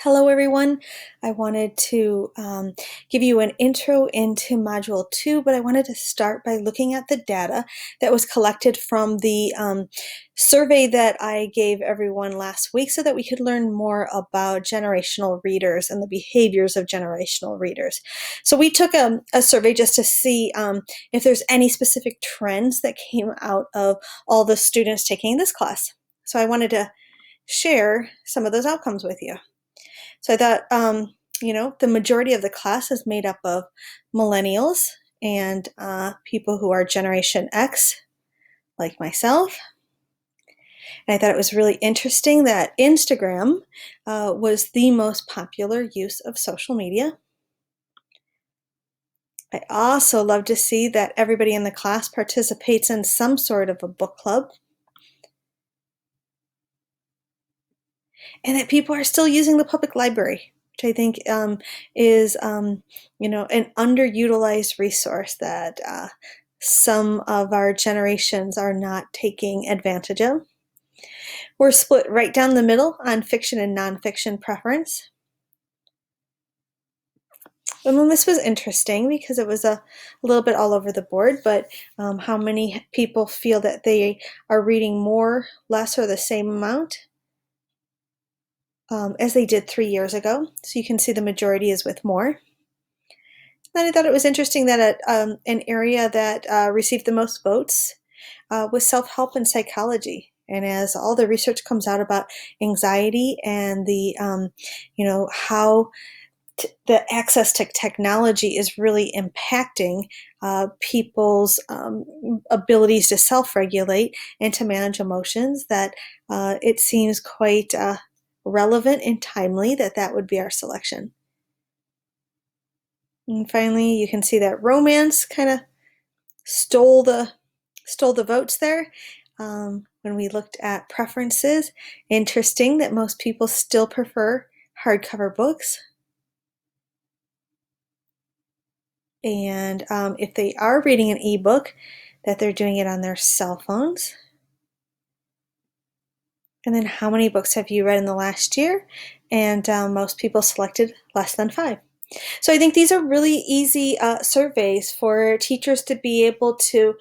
Hello everyone. I wanted to give you an intro into Module 2, but I wanted to start by looking at the data that was collected from the survey that I gave everyone last week so that we could learn more about generational readers and the behaviors of generational readers. So we took a survey just to see if there's any specific trends that came out of all the students taking this class. So I wanted to share some of those outcomes with you. So I thought, the majority of the class is made up of millennials and people who are Generation X, like myself. And I thought it was really interesting that Instagram was the most popular use of social media. I also love to see that everybody in the class participates in some sort of a book club, and that people are still using the public library, which I think is, an underutilized resource that some of our generations are not taking advantage of. We're split right down the middle on fiction and nonfiction preference. And then this was interesting because it was a little bit all over the board, but how many people feel that they are reading more, less, or the same amount as they did 3 years ago. So you can see the majority is with more. And I thought it was interesting that an area that received the most votes was self-help and psychology. And as all the research comes out about anxiety and the, how the access to technology is really impacting people's abilities to self-regulate and to manage emotions, that it seems quite relevant and timely that would be our selection. And finally, you can see that romance kind of stole the votes there. When we looked at preferences, interesting that most people still prefer hardcover books. And if they are reading an ebook, that they're doing it on their cell phones. And then how many books have you read in the last year? And most people selected less than 5. So I think these are really easy surveys for teachers to be able to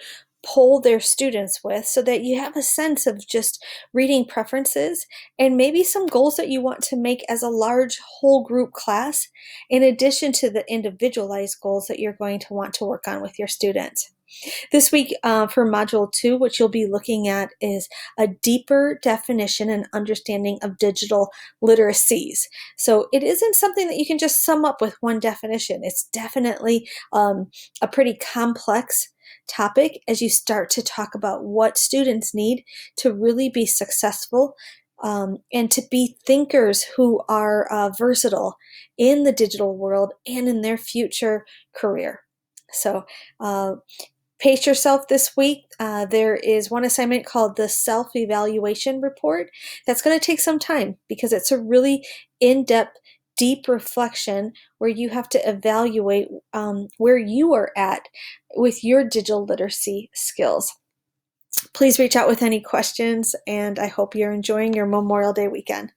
poll their students with, so that you have a sense of just reading preferences and maybe some goals that you want to make as a large whole group class, in addition to the individualized goals that you're going to want to work on with your students. This week for Module 2, what you'll be looking at is a deeper definition and understanding of digital literacies. So it isn't something that you can just sum up with one definition. It's definitely a pretty complex topic as you start to talk about what students need to really be successful and to be thinkers who are versatile in the digital world and in their future career. So pace yourself this week. There is one assignment called the self-evaluation report. That's going to take some time because it's a really in-depth, deep reflection where you have to evaluate where you are at with your digital literacy skills. Please reach out with any questions, and I hope you're enjoying your Memorial Day weekend.